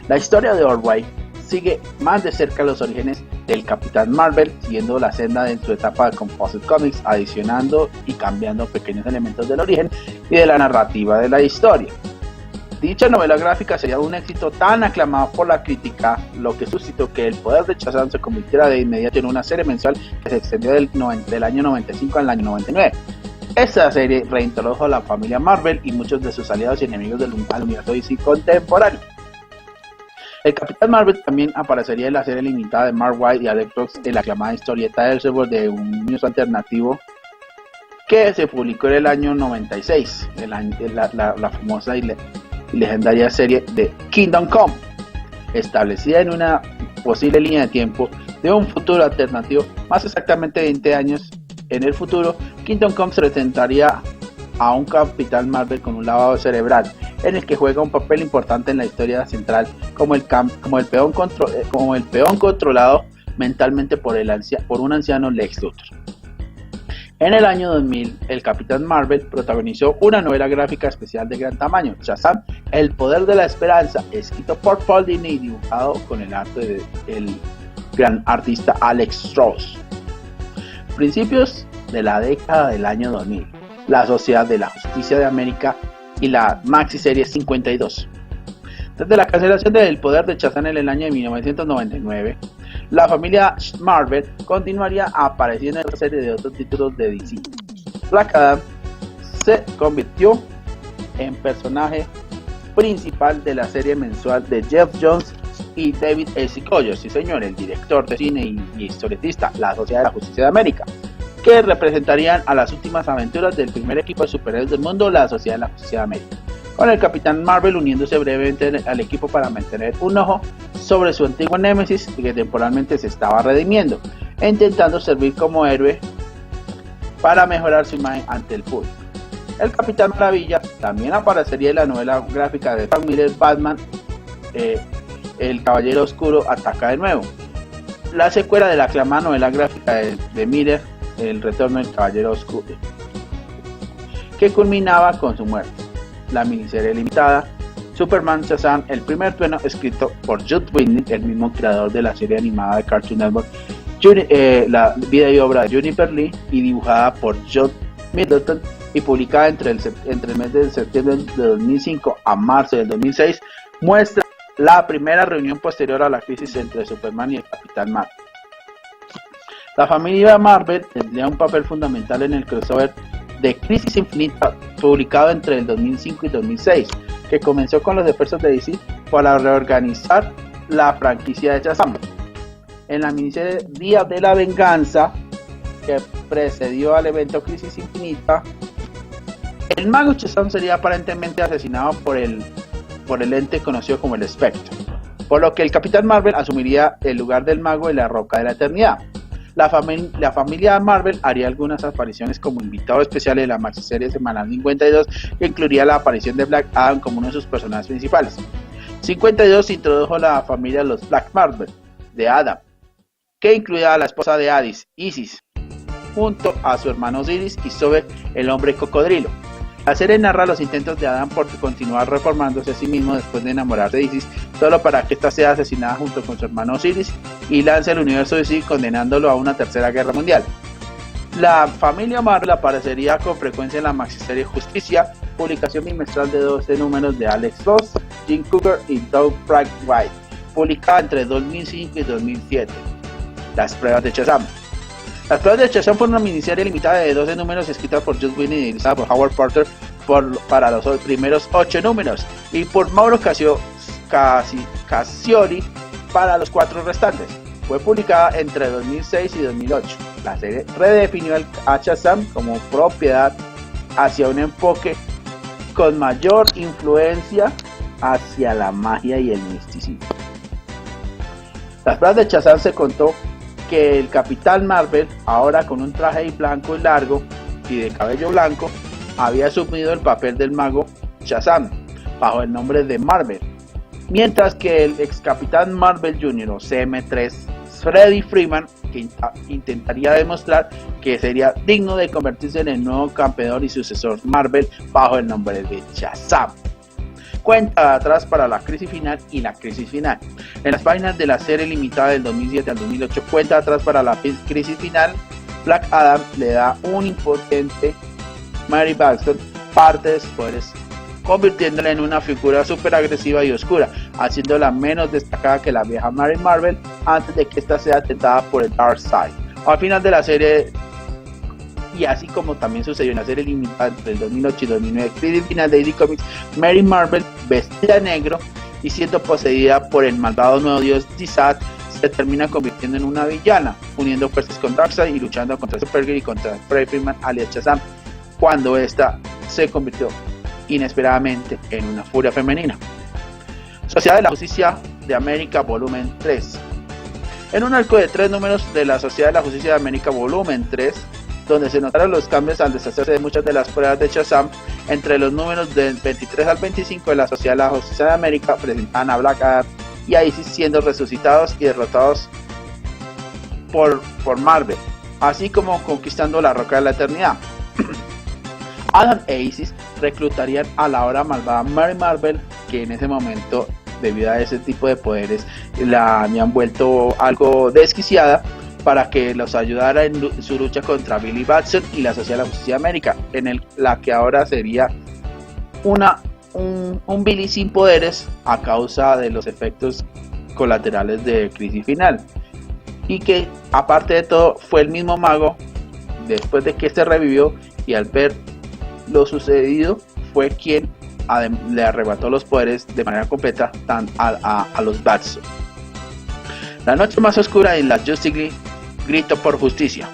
La historia de Albright sigue más de cerca los orígenes del Capitán Marvel, siguiendo la senda en su etapa con Fawcett Comics, adicionando y cambiando pequeños elementos del origen y de la narrativa de la historia. Dicha novela gráfica sería un éxito tan aclamado por la crítica, lo que suscitó que El Poder de Shazam se convirtiera de inmediato en una serie mensual que se extendió del año 95 al año 99. Esta serie reintrodujo a la familia Marvel y muchos de sus aliados y enemigos del universo DC contemporáneo. El Capitán Marvel también aparecería en la serie limitada de Mark Waid y Alex Ross en la aclamada historieta de Elseworld de un universo alternativo que se publicó en el año 96, la famosa y legendaria serie de Kingdom Come, establecida en una posible línea de tiempo de un futuro alternativo, más exactamente 20 años en el futuro. Kingdom Come se presentaría a un Capitán Marvel con un lavado cerebral, en el que juega un papel importante en la historia central como el peón controlado mentalmente por un anciano Lex Luthor. En el año 2000, el Capitán Marvel protagonizó una novela gráfica especial de gran tamaño, Shazam, El Poder de la Esperanza, escrito por Paul Dini y dibujado con el arte del gran artista Alex Ross. Principios de la década del año 2000, la Sociedad de la Justicia de América y la Maxi-Serie 52. Desde la cancelación del Poder de Shazam en el año de 1999, La familia Marvel continuaría apareciendo en otra serie de otros títulos de DC. Black Adam se convirtió en personaje principal de la serie mensual de Geoff Johns y David S. Goyer, sí señor, el director de cine y historietista, la Sociedad de la Justicia de América, que representarían a las últimas aventuras del primer equipo de superhéroes del mundo, la Sociedad de la Justicia de América, con el Capitán Marvel uniéndose brevemente al equipo para mantener un ojo sobre su antiguo némesis que temporalmente se estaba redimiendo, e intentando servir como héroe para mejorar su imagen ante el público. El Capitán Maravilla también aparecería en la novela gráfica de Frank Miller, Batman, El Caballero Oscuro ataca de nuevo, la secuela de la aclamada novela gráfica de Miller, El Retorno del Caballero Oscuro, que culminaba con su muerte. La miniserie limitada Superman Shazam, el primer trueno, escrito por Judd Winick, el mismo creador de la serie animada de Cartoon Network, la vida y obra de Juniper Lee, y dibujada por John Middleton, y publicada entre el mes de septiembre de 2005 a marzo del 2006, muestra la primera reunión posterior a la crisis entre Superman y el Capitán Marvel. La familia Marvel tendría un papel fundamental en el crossover de Crisis Infinita, publicado entre el 2005 y 2006, que comenzó con los esfuerzos de DC para reorganizar la franquicia de Shazam. En la miniserie Día de la Venganza, que precedió al evento Crisis Infinita, el mago Shazam sería aparentemente asesinado por el ente conocido como el Espectro, por lo que el Capitán Marvel asumiría el lugar del mago en la Roca de la Eternidad. La familia Marvel haría algunas apariciones como invitado especial en la maxiserie semanal 52, que incluiría la aparición de Black Adam como uno de sus personajes principales. 52 introdujo la familia de los Black Marvel de Adam, que incluía a la esposa de Hades, Isis, junto a su hermano Osiris y Sobek, el hombre cocodrilo. La serie narra los intentos de Adam por continuar reformándose a sí mismo después de enamorarse de Isis, solo para que ésta sea asesinada junto con su hermano Osiris y lance el universo de sí, condenándolo a una tercera guerra mundial. La familia Marvel aparecería con frecuencia en la maxiserie Justicia, publicación bimestral de 12 números de Alex Ross, Jim Cooker y Doug White, publicada entre 2005 y 2007. Las pruebas de Shazam. Las pruebas de Shazam fue una miniserie limitada de 12 números escrita por Judd Winick y dirigida por Howard Porter para los primeros 8 números y por Mauro Cassioli para los 4 restantes. Fue publicada entre 2006 y 2008. La serie redefinió a Shazam como propiedad hacia un enfoque con mayor influencia hacia la magia y el misticismo. Las pruebas de Shazam se contó que el Capitán Marvel, ahora con un traje blanco y largo y de cabello blanco, había asumido el papel del mago Shazam bajo el nombre de Marvel, mientras que el ex Capitán Marvel Jr. o CM3, Freddie Freeman, que intentaría demostrar que sería digno de convertirse en el nuevo campeón y sucesor Marvel bajo el nombre de Shazam. Cuenta atrás para la crisis final y la crisis final. En las páginas de la serie limitada del 2007 al 2008, cuenta atrás para la crisis final, Black Adam le da un impotente Mary Baxter parte de sus poderes, convirtiéndola en una figura súper agresiva y oscura, haciéndola menos destacada que la vieja Mary Marvel antes de que ésta sea tentada por el Darkseid. Al final de la serie, y así como también sucedió en la serie limitada del 2008 y 2009, crisis final de DC Comics, Mary Marvel, vestida de negro y siendo poseída por el malvado nuevo dios Dizat, se termina convirtiendo en una villana, uniendo fuerzas con Darkseid y luchando contra Supergirl y contra Freddie Freeman alias Shazam, cuando esta se convirtió inesperadamente en una furia femenina. Sociedad de la Justicia de América volumen 3. En un arco de 3 números de la Sociedad de la Justicia de América volumen 3, donde se notaron los cambios al deshacerse de muchas de las pruebas de Shazam, entre los números del 23 al 25 de la Sociedad de la Justicia de América presentan a Black Adam y a Isis siendo resucitados y derrotados por Marvel, así como conquistando la Roca de la Eternidad. Adam e Isis reclutarían a la ahora malvada Mary Marvel, que en ese momento, debido a ese tipo de poderes, la habían vuelto algo desquiciada, para que los ayudara en su lucha contra Billy Batson y la Sociedad de la Justicia de América, la que ahora sería un Billy sin poderes a causa de los efectos colaterales de crisis final. y que aparte de todo fue el mismo mago después de que este revivió y al ver lo sucedido fue quien le arrebató los poderes de manera completa a los Batson. La noche más oscura en la Justice League gritó por justicia.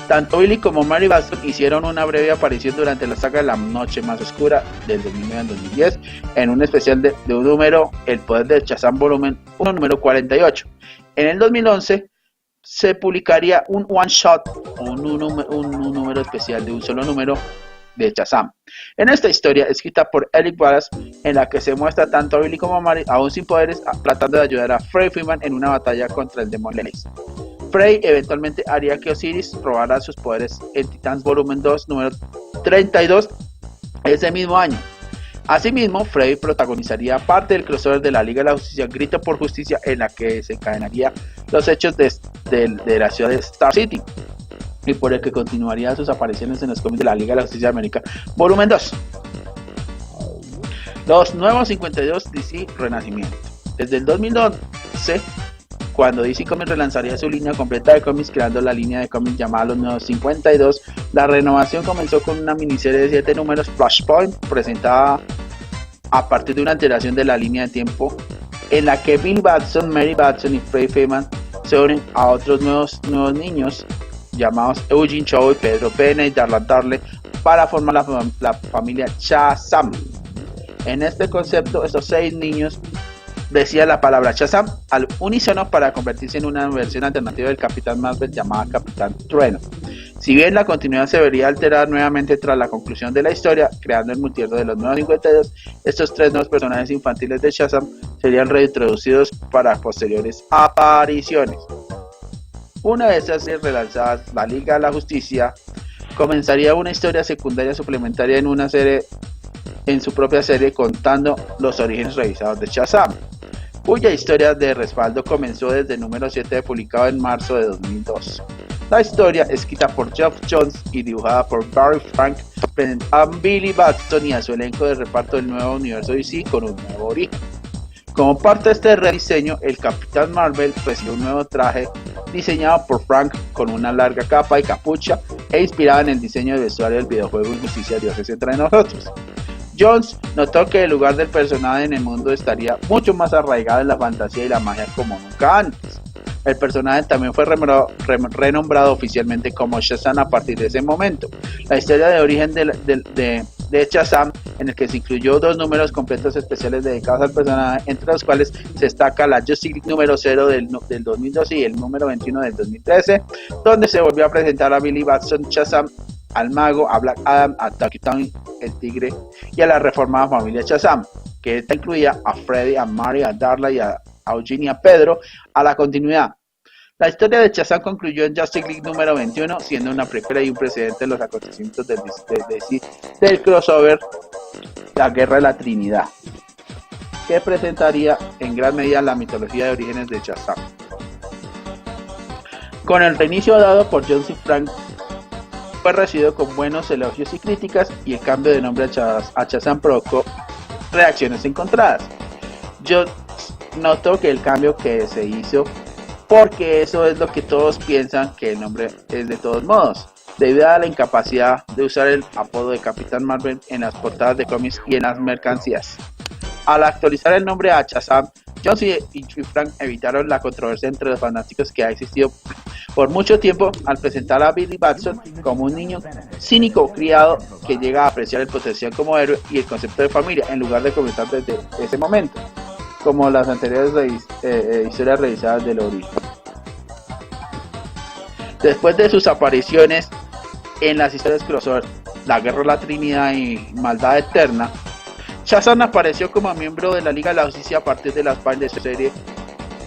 Tanto Billy como Mary Batson hicieron una breve aparición durante la saga de la noche más oscura del 2009 al 2010 en un especial de un número, El poder de Shazam volumen 1 número 48. En el 2011 se publicaría un one shot o un número especial de un solo número de Shazam. En esta historia, escrita por Eric Wallace, en la que se muestra tanto a Billy como a Mary, aún sin poderes, tratando de ayudar a Freddy Freeman en una batalla contra el demonio Lenis. Freddy eventualmente haría que Osiris robara sus poderes en Titans volumen 2 número 32 ese mismo año. Asimismo, Freddy protagonizaría parte del crossover de la Liga de la Justicia Grito por Justicia, en la que desencadenaría los hechos de la ciudad de Star City, y por el que continuaría sus apariciones en los cómics de la Liga de la Justicia de América volumen 2. Los nuevos 52 DC Renacimiento. Desde el 2012, cuando DC Comics relanzaría su línea completa de cómics, creando la línea de cómics llamada Los Nuevos 52, la renovación comenzó con una miniserie de 7 números, Flashpoint, presentada a partir de una alteración de la línea de tiempo, en la que Bill Batson, Mary Batson y Freddy Freeman se unen a otros nuevos niños llamados Eugene Cho y Pedro Pena y Darla Darle para formar la familia Shazam. En este concepto, estos 6 niños decía la palabra Shazam al unísono para convertirse en una versión alternativa del Capitán Marvel llamada Capitán Trueno. Si bien la continuidad se vería alterada nuevamente tras la conclusión de la historia, creando el multiverso de los nuevos 52, estos 3 nuevos personajes infantiles de Shazam serían reintroducidos para posteriores apariciones. Una vez series relanzadas, la Liga de la Justicia comenzaría una historia secundaria suplementaria en su propia serie, contando los orígenes revisados de Shazam, cuya historia de respaldo comenzó desde el número 7 publicado en marzo de 2002. La historia, escrita por Geoff Johns y dibujada por Barry Frank, presentaba a Billy Batson y a su elenco de reparto del nuevo universo DC con un nuevo origen. Como parte de este rediseño, el Capitán Marvel recibió un nuevo traje diseñado por Frank con una larga capa y capucha e inspirado en el diseño del vestuario del videojuego Injusticia Dioses entre nosotros. Jones notó que el lugar del personaje en el mundo estaría mucho más arraigado en la fantasía y la magia como nunca antes. El personaje también fue renombrado oficialmente como Shazam a partir de ese momento. La historia de origen de Shazam, en el que se incluyó 2 números completos especiales dedicados al personaje, entre los cuales se destaca la Justice League número 0 del 2012 y el número 21 del 2013, donde se volvió a presentar a Billy Batson Shazam, al mago, a Black Adam, a Taki el tigre y a la reformada familia Shazam, que esta incluía a Freddy, a Mary, a Darla y a Eugene y a Pedro, a la continuidad. La historia de Shazam concluyó en Justice League número 21, siendo una precuela y un precedente de los acontecimientos del crossover La Guerra de la Trinidad, que presentaría en gran medida la mitología de orígenes de Shazam. Con el reinicio dado por Jones y Frank, fue recibido con buenos elogios y críticas, y el cambio de nombre a Shazam provocó reacciones encontradas. Yo noto que el cambio que se hizo, porque eso es lo que todos piensan que el nombre es de todos modos, debido a la incapacidad de usar el apodo de Capitán Marvel en las portadas de cómics y en las mercancías. Al actualizar el nombre a Shazam, Jones y Frank evitaron la controversia entre los fanáticos que ha existido por mucho tiempo al presentar a Billy Batson como un niño cínico criado que llega a apreciar el potencial como héroe y el concepto de familia, en lugar de comenzar desde ese momento, como las anteriores historias revisadas del origen. Después de sus apariciones en las historias crossover La Guerra de la Trinidad y Maldad Eterna, Shazam apareció como miembro de la Liga de la Justicia a partir de las páginas de su serie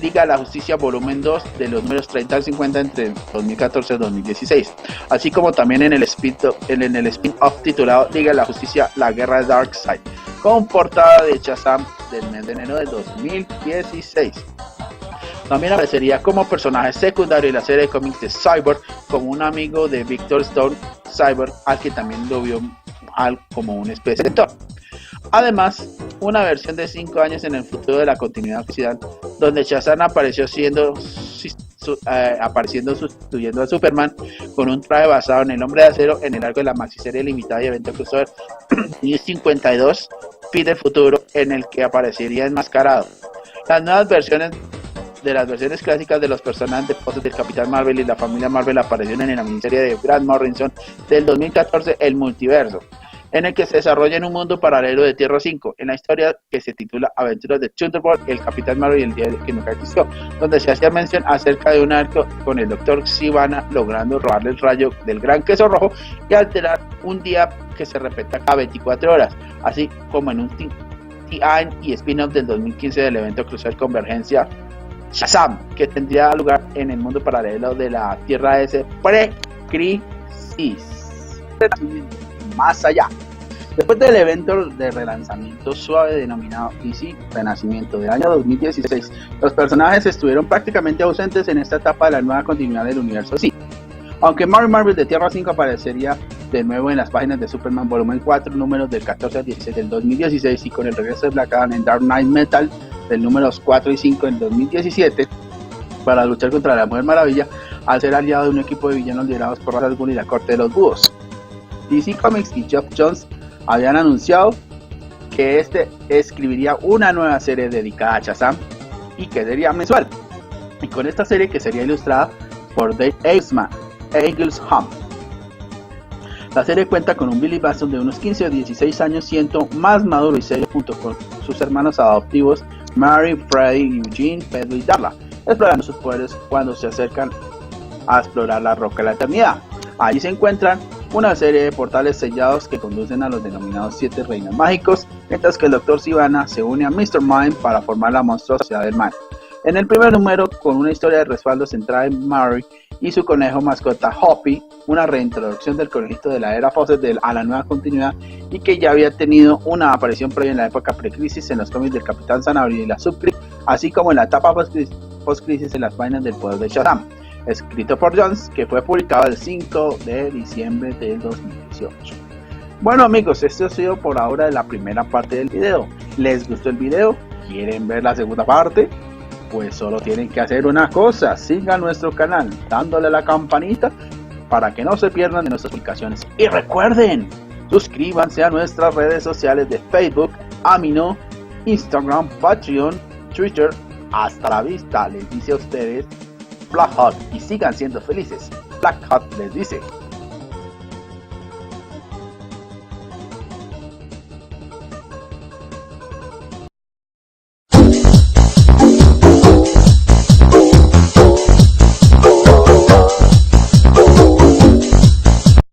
Liga de la Justicia volumen 2 de los números 30 al 50 entre 2014 y 2016, así como también en el spin-off titulado Liga de la Justicia La Guerra de Darkseid, con portada de Shazam del mes de enero de 2016. También aparecería como personaje secundario en la serie de cómics de Cyborg como un amigo de Victor Stone, Cyborg, al que también lo vio como una especie de Thor. Además, una versión de 5 años en el futuro de la continuidad oficial, donde Shazam apareció siendo apareciendo sustituyendo a Superman con un traje basado en el Hombre de Acero en el arco de la maxiserie limitada y evento crossover y 52 Fin del Futuro, en el que aparecería enmascarado. Las nuevas versiones de las versiones clásicas de los personajes de poses del Capitán Marvel y la familia Marvel aparecieron en la miniserie de Grant Morrison del 2014, El Multiverso, en el que se desarrolla en un mundo paralelo de Tierra 5, en la historia que se titula Aventuras de Thunderbolt, el Capitán Marvel y el día que nunca existió, donde se hacía mención acerca de un arco con el Dr. Sivana logrando robarle el rayo del gran queso rojo y alterar un día que se repita cada 24 horas, así como en un tie-in y spin-off del 2015 del evento crossover Convergencia Shazam, que tendría lugar en el mundo paralelo de la Tierra S pre-crisis. Más allá. Después del evento de relanzamiento suave denominado DC Renacimiento del año 2016, los personajes estuvieron prácticamente ausentes en esta etapa de la nueva continuidad del universo DC. Aunque Marvel de Tierra 5 aparecería de nuevo en las páginas de Superman Volumen 4, números del 14 al 16 del 2016, y con el regreso de Black Adam en Dark Knight Metal del números 4 y 5 en 2017, para luchar contra la Mujer Maravilla, al ser aliado de un equipo de villanos liderados por Ra's al Ghul y la Corte de los Búhos. DC Comics y Geoff Johns habían anunciado que escribiría una nueva serie dedicada a Shazam y que sería mensual, y con esta serie que sería ilustrada por Dave Eaglesham. La serie cuenta con un Billy Batson de unos 15 o 16 años, siendo más maduro y serio, junto con sus hermanos adoptivos Mary, Freddy, Eugene, Pedro y Darla, explorando sus poderes cuando se acercan a explorar la Roca de la Eternidad. Allí se encuentran una serie de portales sellados que conducen a los denominados 7 reinos mágicos, mientras que el Dr. Sivana se une a Mr. Mind para formar la monstruosa Sociedad del Mal. En el primer número, con una historia de respaldo centrada en Mary y su conejo mascota Hoppy, una reintroducción del conejito de la era Fawcett a la nueva continuidad, y que ya había tenido una aparición previa en la época pre-crisis en los cómics del Capitán Zanahoria y la Subcrisis, así como en la etapa post-crisis en las páginas del poder de Shazam, escrito por Jones, que fue publicado el 5 de diciembre del 2018. Bueno amigos, esto ha sido por ahora de la primera parte del video. ¿Les gustó el video? ¿Quieren ver la segunda parte? Pues solo tienen que hacer una cosa: sigan nuestro canal dándole a la campanita para que no se pierdan de nuestras publicaciones. Y recuerden, suscríbanse a nuestras redes sociales de Facebook, Amino, Instagram, Patreon, Twitter. Hasta la vista, les dice a ustedes Black Hot, y sigan siendo felices. Black Hot les dice.